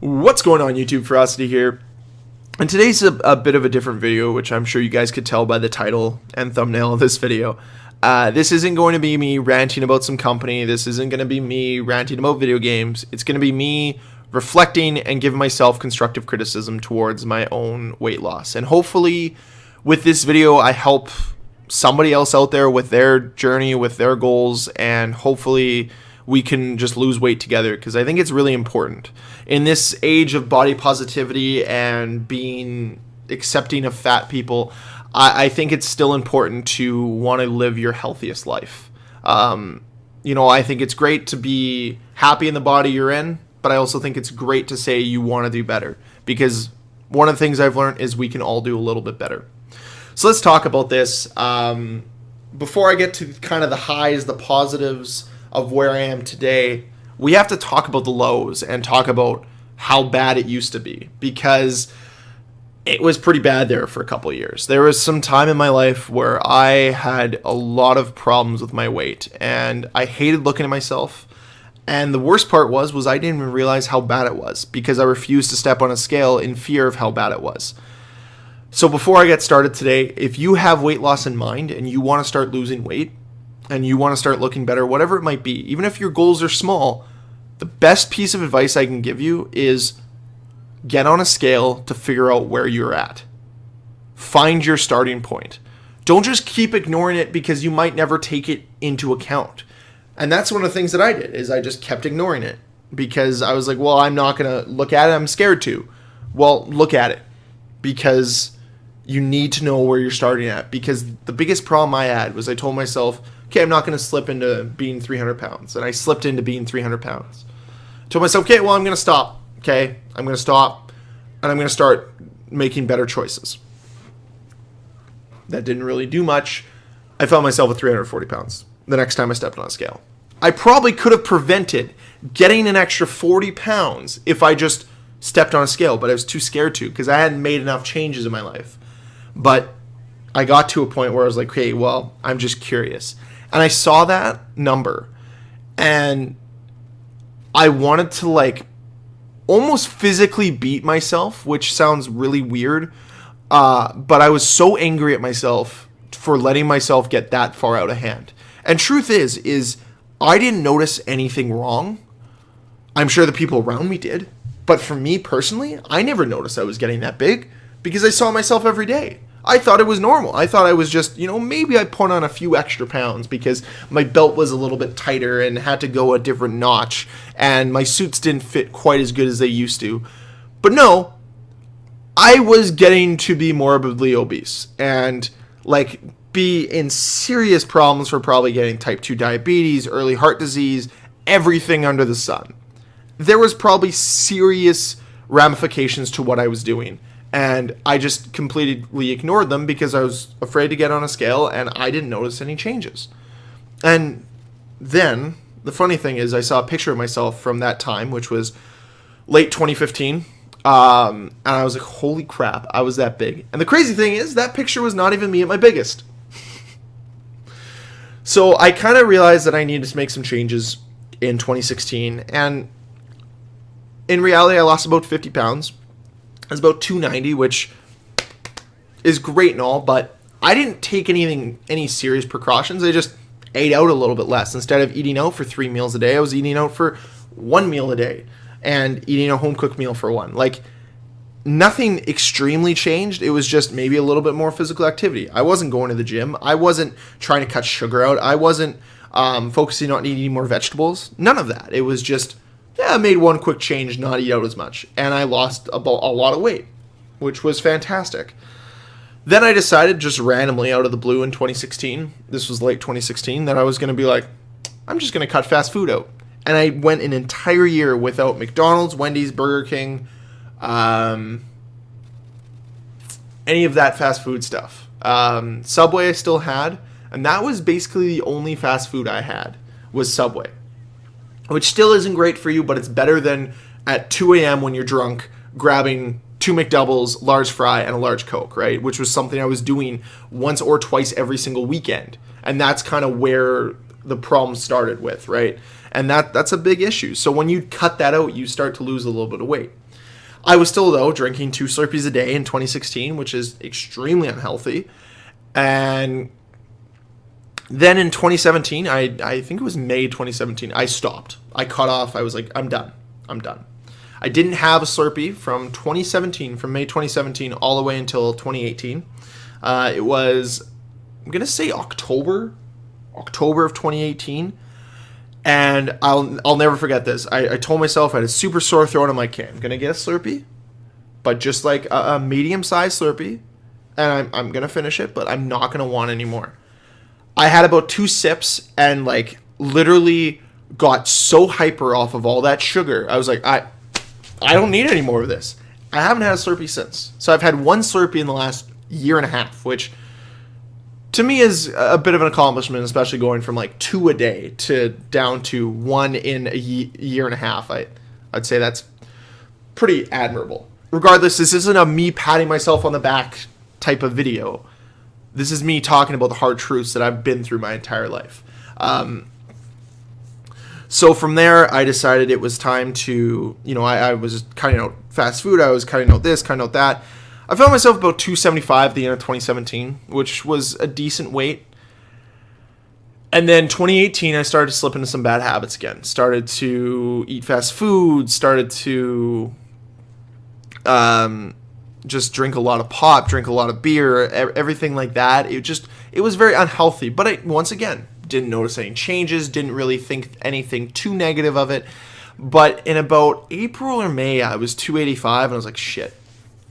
What's going on, YouTube? Ferocity here. And today's a bit of a different video, which I'm sure you guys could tell by the title and thumbnail of this video. This isn't going to be me ranting about some company. This isn't going to be me ranting about video games. It's going to be me reflecting and giving myself constructive criticism towards my own weight loss. And hopefully with this video, I help somebody else out there with their journey, with their goals, and hopefully we can just lose weight together, because I think it's really important. In this age of body positivity and being accepting of fat people, I think it's still important to want to live your healthiest life. I think it's great to be happy in the body you're in, but I also think it's great to say you want to do better, because one of the things I've learned is we can all do a little bit better. So let's talk about this. Before I get to kind of the highs, the positives of where I am today, we have to talk about the lows and talk about how bad it used to be, because it was pretty bad there for a couple of years. There was some time in my life where I had a lot of problems with my weight, and I hated looking at myself. And the worst part was I didn't even realize how bad it was, because I refused to step on a scale in fear of how bad it was. So before I get started today, if you have weight loss in mind and you want to start losing weight, and you want to start looking better, whatever it might be, even if your goals are small, the best piece of advice I can give you is get on a scale to figure out where you're at. Find your starting point. Don't just keep ignoring it because you might never take it into account. And that's one of the things that I did, is I just kept ignoring it because I was like, well, I'm not going to look at it. I'm scared to. Well, look at it, because you need to know where you're starting at. Because the biggest problem I had was I told myself, okay, I'm not going to slip into being 300 pounds. And I slipped into being 300 pounds. I told myself, okay, well, I'm going to stop. Okay, I'm going to stop, and I'm going to start making better choices. That didn't really do much. I found myself at 340 pounds the next time I stepped on a scale. I probably could have prevented getting an extra 40 pounds if I just stepped on a scale, but I was too scared to, because I hadn't made enough changes in my life. But I got to a point where I was like, okay, well, I'm just curious. And I saw that number, and I wanted to almost physically beat myself, which sounds really weird. But I was so angry at myself for letting myself get that far out of hand. And truth is I didn't notice anything wrong. I'm sure the people around me did. But for me personally, I never noticed I was getting that big, because I saw myself every day. I thought it was normal. I thought I was just, maybe I put on a few extra pounds because my belt was a little bit tighter and had to go a different notch, and my suits didn't fit quite as good as they used to. But no, I was getting to be morbidly obese and be in serious problems for probably getting type 2 diabetes, early heart disease, everything under the sun. There was probably serious ramifications to what I was doing. And I just completely ignored them because I was afraid to get on a scale, and I didn't notice any changes. And then, the funny thing is, I saw a picture of myself from that time, which was late 2015. And I was like, holy crap, I was that big. And the crazy thing is, that picture was not even me at my biggest. So I kind of realized that I needed to make some changes in 2016. And in reality, I lost about 50 pounds. It's about 290, which is great and all, but I didn't take any serious precautions. I just ate out a little bit less. Instead of eating out for 3 meals a day, I was eating out for 1 meal a day and eating a home-cooked meal for one. Nothing extremely changed. It was just maybe a little bit more physical activity. I wasn't going to the gym. I wasn't trying to cut sugar out. I wasn't focusing on eating more vegetables. None of that. It was just, I made one quick change, not eat out as much, and I lost a lot of weight, which was fantastic. Then I decided just randomly out of the blue in 2016, this was late 2016, that I was going to be like, I'm just going to cut fast food out. And I went an entire year without McDonald's, Wendy's, Burger King, any of that fast food stuff. Subway I still had, and that was basically the only fast food I had was Subway. Which still isn't great for you, but it's better than at 2 a.m. when you're drunk grabbing 2 McDoubles, large fry, and a large Coke, right? Which was something I was doing once or twice every single weekend. And that's kind of where the problem started with, right? And that's a big issue. So when you cut that out, you start to lose a little bit of weight. I was still, though, drinking 2 Slurpees a day in 2016, which is extremely unhealthy. And then in 2017, I think it was May 2017, I stopped. I cut off. I was like, I'm done. I didn't have a Slurpee from 2017, from May 2017 all the way until 2018. It was, I'm going to say October of 2018. And I'll never forget this. I told myself I had a super sore throat. I'm like, okay, I'm going to get a Slurpee, but just like a medium-sized Slurpee. And I'm going to finish it, but I'm not going to want any more. I had about 2 sips and like literally got so hyper off of all that sugar. I was like, I don't need any more of this. I haven't had a Slurpee since. So I've had 1 Slurpee in the last year and a half, which to me is a bit of an accomplishment, especially going from like 2 a day to down to 1 in a year and a half. I'd say that's pretty admirable. Regardless, this isn't a me patting myself on the back type of video. This is me talking about the hard truths that I've been through my entire life. So from there, I decided it was time to, I was cutting out fast food. I was cutting out this, cutting out that. I found myself about 275 at the end of 2017, which was a decent weight. And then 2018, I started to slip into some bad habits again. Started to eat fast food, started to just drink a lot of pop, drink a lot of beer, everything like that. It was very unhealthy. But I, once again, didn't notice any changes, didn't really think anything too negative of it. But in about April or May, I was 285, and I was like, shit,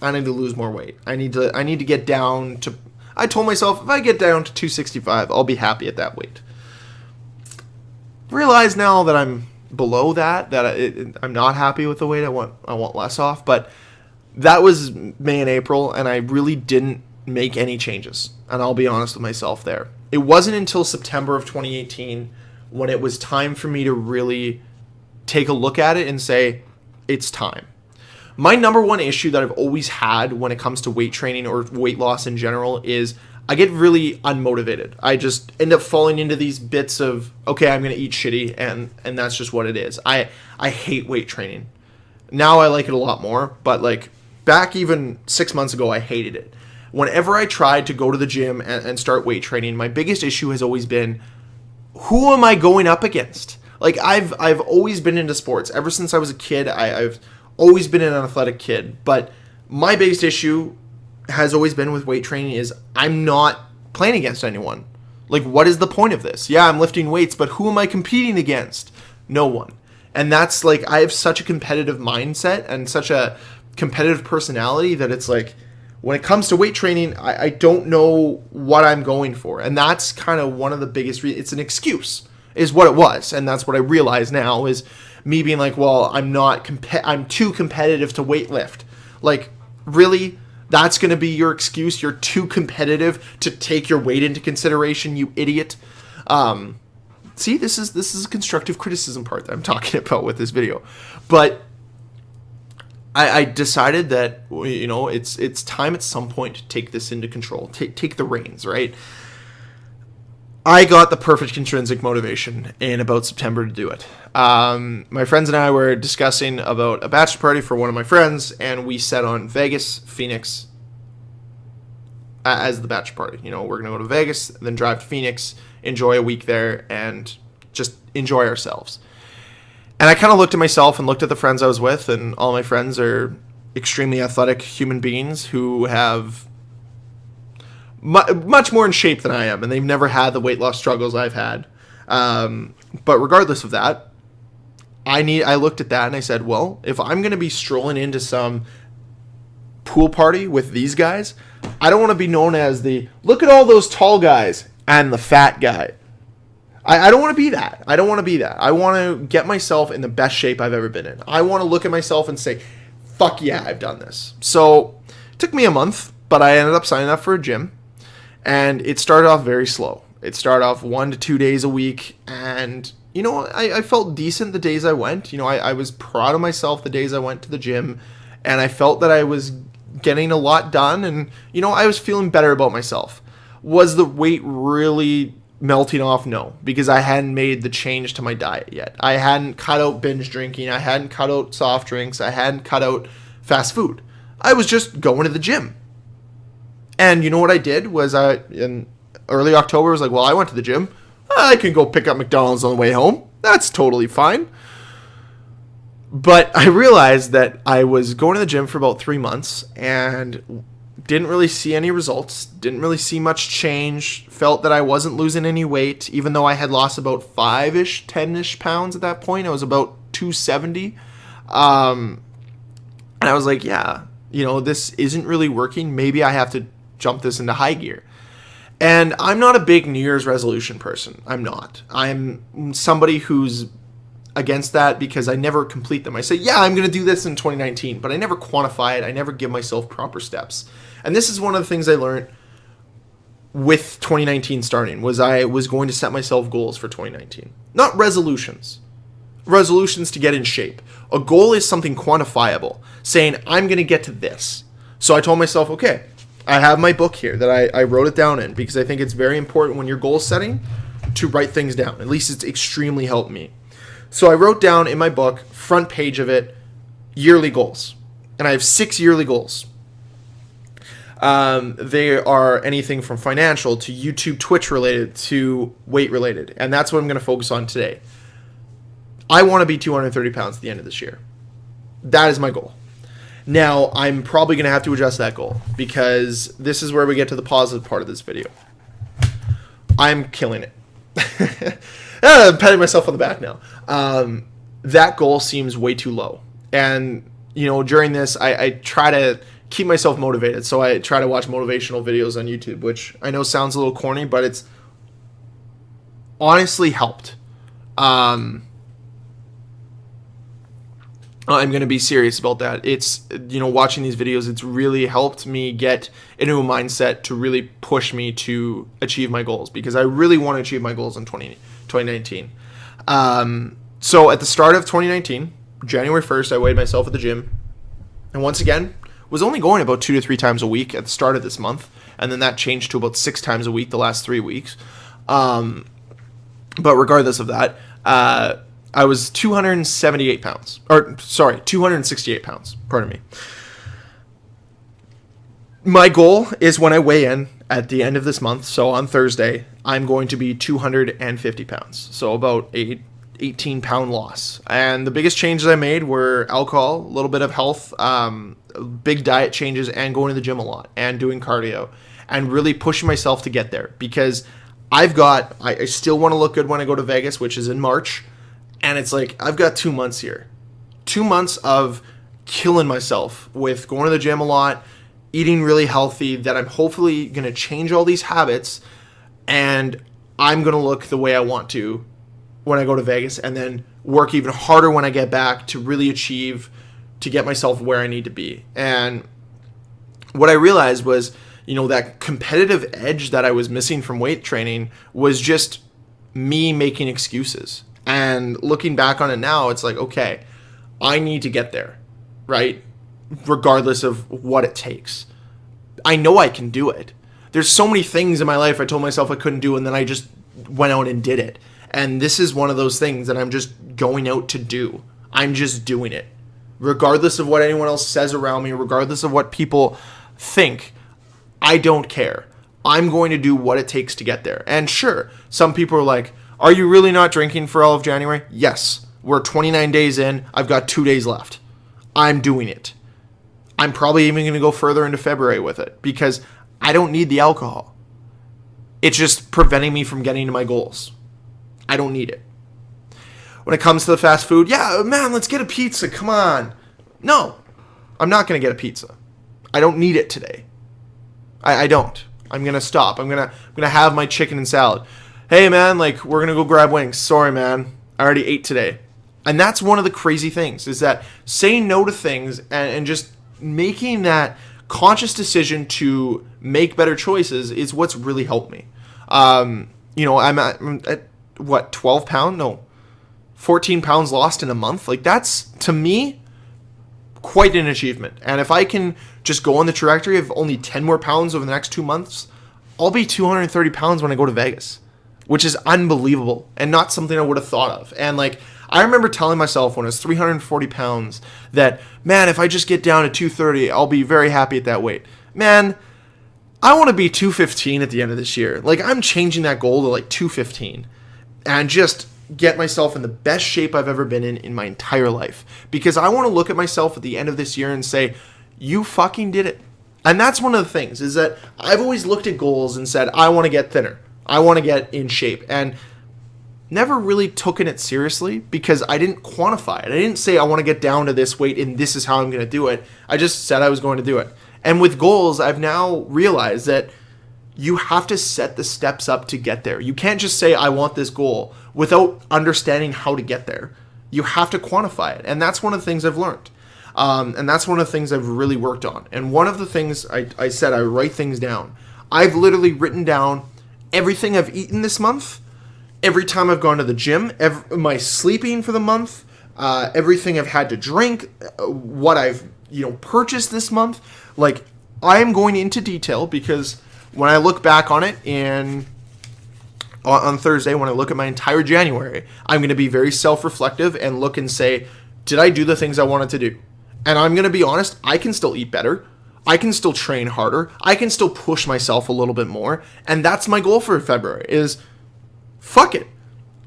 I need to lose more weight. I need to get down to, I told myself, if I get down to 265, I'll be happy at that weight. Realize now that I'm below that I'm not happy with the weight. I want less off. But that was May and April, and I really didn't make any changes. And I'll be honest with myself there. It wasn't until September of 2018 when it was time for me to really take a look at it and say, it's time. My number one issue that I've always had when it comes to weight training or weight loss in general is I get really unmotivated. I just end up falling into these bits of, okay, I'm going to eat shitty, and that's just what it is. I hate weight training. Now I like it a lot more, but like back even 6 months ago, I hated it. Whenever I tried to go to the gym and start weight training, my biggest issue has always been, who am I going up against? Like I've always been into sports. Ever since I was a kid, I've always been an athletic kid. But my biggest issue has always been with weight training is I'm not playing against anyone. Like, what is the point of this? Yeah, I'm lifting weights, but who am I competing against? No one. And that's like, I have such a competitive mindset and such a competitive personality that it's like, when it comes to weight training, I don't know what I'm going for. And that's kind of one of the biggest reasons. It's an excuse, is what it was. And that's what I realize now is me being like, well, I'm too competitive to weight lift. Like, really? That's going to be your excuse? You're too competitive to take your weight into consideration, you idiot. See, this is a constructive criticism part that I'm talking about with this video. But I decided that, it's time at some point to take this into control, take the reins, right? I got the perfect intrinsic motivation in about September to do it. My friends and I were discussing about a bachelor party for one of my friends, and we set on Vegas, Phoenix as the bachelor party. We're going to go to Vegas, then drive to Phoenix, enjoy a week there, and just enjoy ourselves. And I kind of looked at myself and looked at the friends I was with, and all my friends are extremely athletic human beings who have much more in shape than I am, and they've never had the weight loss struggles I've had. But regardless of that, I looked at that and I said, well, if I'm going to be strolling into some pool party with these guys, I don't want to be known as the, look at all those tall guys and the fat guy. I don't want to be that. I don't want to be that. I want to get myself in the best shape I've ever been in. I want to look at myself and say, fuck yeah, I've done this. So it took me a month, but I ended up signing up for a gym, and it started off very slow. It started off 1 to 2 days a week, and, I felt decent the days I went. I was proud of myself the days I went to the gym, and I felt that I was getting a lot done, and, I was feeling better about myself. Was the weight really melting off? No, because I hadn't made the change to my diet yet. I hadn't cut out binge drinking. I hadn't cut out soft drinks. I hadn't cut out fast food. I was just going to the gym. And you know what I did was in early October, I was like, well, I went to the gym. I can go pick up McDonald's on the way home. That's totally fine. But I realized that I was going to the gym for about 3 months and didn't really see any results, didn't really see much change, felt that I wasn't losing any weight, even though I had lost about 5-ish, 10-ish pounds at that point. I was about 270. And I was like, yeah, this isn't really working. Maybe I have to jump this into high gear. And I'm not a big New Year's resolution person. I'm not. I'm somebody who's against that because I never complete them. I say, yeah, I'm going to do this in 2019, but I never quantify it. I never give myself proper steps. And this is one of the things I learned with 2019 starting, was I was going to set myself goals for 2019. Not resolutions. Resolutions to get in shape. A goal is something quantifiable, saying, I'm going to get to this. So I told myself, okay, I have my book here that I wrote it down in, because I think it's very important when you're goal setting to write things down. At least it's extremely helped me. So I wrote down in my book, front page of it, yearly goals. And I have 6 yearly goals. They are anything from financial to YouTube, Twitch related to weight related. And that's what I'm going to focus on today. I want to be 230 pounds at the end of this year. That is my goal. Now, I'm probably going to have to adjust that goal, because this is where we get to the positive part of this video. I'm killing it. I'm patting myself on the back now. That goal seems way too low. And, during this, I try to keep myself motivated. So I try to watch motivational videos on YouTube, which I know sounds a little corny, but it's honestly helped. I'm going to be serious about that. It's, watching these videos, it's really helped me get into a mindset to really push me to achieve my goals, because I really want to achieve my goals in 2019. So at the start of 2019, January 1st, I weighed myself at the gym. And once again, was only going about 2 to 3 times a week at the start of this month. And then that changed to about 6 times a week the last 3 weeks. But regardless of that, I was 268 pounds. 268 pounds. Pardon me. My goal is, when I weigh in at the end of this month, so on Thursday, I'm going to be 250 pounds. So about a 18-pound loss. And the biggest changes I made were alcohol, a little bit of health, big diet changes, and going to the gym a lot, and doing cardio, and really pushing myself to get there. Because I still want to look good when I go to Vegas, which is in March. And it's like, I've got 2 months here. 2 months of killing myself with going to the gym a lot, eating really healthy, that I'm hopefully going to change all these habits, and I'm going to look the way I want to when I go to Vegas, and then work even harder when I get back to really achieve, to get myself where I need to be. And what I realized was, that competitive edge that I was missing from weight training was just me making excuses. And looking back on it now, it's like, okay, I need to get there, right? Regardless of what it takes. I know I can do it. There's so many things in my life I told myself I couldn't do, and then I just went out and did it. And this is one of those things that I'm just going out to do. I'm just doing it. Regardless of what anyone else says around me, regardless of what people think, I don't care. I'm going to do what it takes to get there. And sure, some people are like, are you really not drinking for all of January? Yes. We're 29 days in. I've got 2 days left. I'm doing it. I'm probably even going to go further into February with it, because I don't need the alcohol. It's just preventing me from getting to my goals. I don't need it. When it comes to the fast food, yeah, man, let's get a pizza. Come on. No, I'm not going to get a pizza. I don't need it today. I don't. I'm going to stop. I'm going to have my chicken and salad. Hey, man, we're going to go grab wings. Sorry, man. I already ate today. And that's one of the crazy things, is that saying no to things and just making that conscious decision to make better choices is what's really helped me. I'm at what, 12 pounds? No, 14 pounds lost in a month. That's, to me, quite an achievement. And if I can just go on the trajectory of only 10 more pounds over the next 2 months, I'll be 230 pounds when I go to Vegas, which is unbelievable and not something I would have thought of. And I remember telling myself when I was 340 pounds that, man, if I just get down to 230, I'll be very happy at that weight. Man, I want to be 215 at the end of this year. Like, I'm changing that goal to like 215 and just get myself in the best shape I've ever been in my entire life. Because I want to look at myself at the end of this year and say, you fucking did it. And that's one of the things, is that I've always looked at goals and said, I want to get thinner. I want to get in shape. And never really taken it seriously because I didn't quantify it. I didn't say I want to get down to this weight and this is how I'm going to do it. I just said I was going to do it. And with goals, I've now realized that you have to set the steps up to get there. You can't just say, I want this goal without understanding how to get there. You have to quantify it. And that's one of the things I've learned. And that's one of the things I've really worked on. And one of the things I said, I write things down. I've literally written down everything I've eaten this month, every time I've gone to the gym, my sleeping for the month, everything I've had to drink, what I've purchased this month. Like, I am going into detail because when I look back on it on Thursday, when I look at my entire January, I'm going to be very self-reflective and look and say, did I do the things I wanted to do? And I'm going to be honest, I can still eat better. I can still train harder. I can still push myself a little bit more. And that's my goal for February is, fuck it.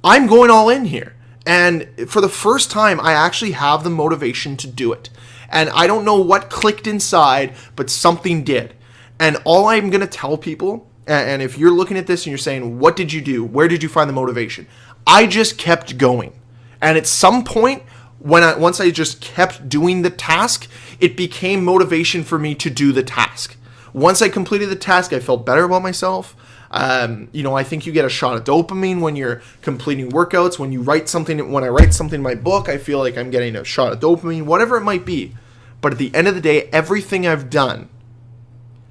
I'm going all in here. And for the first time, I actually have the motivation to do it. And I don't know what clicked inside, but something did. And all I'm going to tell people, and if you're looking at this and you're saying, what did you do? Where did you find the motivation? I just kept going. And at some point, once I just kept doing the task, it became motivation for me to do the task. Once I completed the task, I felt better about myself. I think you get a shot of dopamine when you're completing workouts. When I write something in my book, I feel like I'm getting a shot of dopamine, whatever it might be. But at the end of the day, everything I've done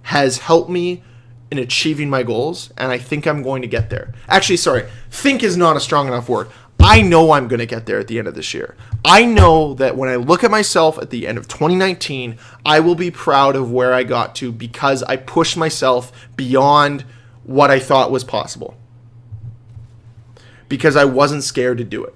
has helped me in achieving my goals, and I think I'm going to get there. Actually, sorry, think is not a strong enough word. I know I'm going to get there at the end of this year. I know that when I look at myself at the end of 2019, I will be proud of where I got to because I pushed myself beyond what I thought was possible. Because I wasn't scared to do it.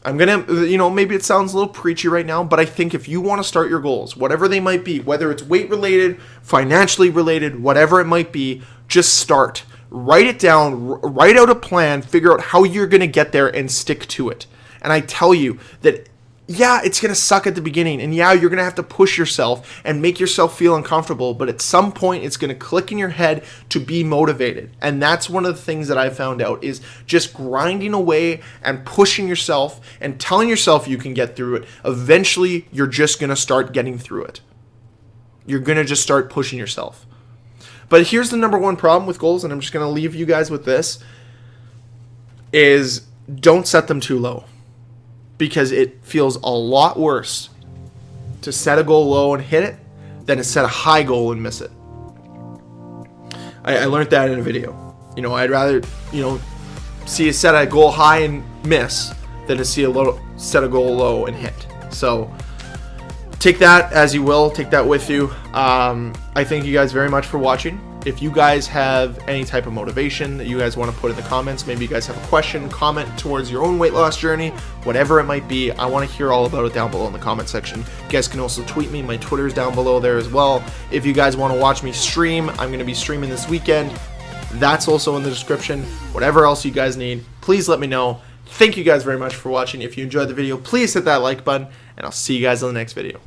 I'm going to, maybe it sounds a little preachy right now, but I think if you want to start your goals, whatever they might be, whether it's weight related, financially related, whatever it might be, just start. Write it down, write out a plan, figure out how you're going to get there and stick to it. And I tell you that, yeah, it's going to suck at the beginning. And yeah, you're going to have to push yourself and make yourself feel uncomfortable. But at some point, it's going to click in your head to be motivated. And that's one of the things that I found out is just grinding away and pushing yourself and telling yourself you can get through it. Eventually, you're just going to start getting through it. You're going to just start pushing yourself. But here's the number one problem with goals, and I'm just going to leave you guys with this, is don't set them too low. Because it feels a lot worse to set a goal low and hit it than to set a high goal and miss it. I learned that in a video. I'd rather, see a set a goal high and miss than to see set a goal low and hit. So take that as you will. Take that with you. I thank you guys very much for watching. If you guys have any type of motivation that you guys want to put in the comments, maybe you guys have a question, comment towards your own weight loss journey, whatever it might be, I want to hear all about it down below in the comment section. You guys can also tweet me. My Twitter is down below there as well. If you guys want to watch me stream, I'm going to be streaming this weekend. That's also in the description. Whatever else you guys need, please let me know. Thank you guys very much for watching. If you enjoyed the video, please hit that like button, and I'll see you guys in the next video.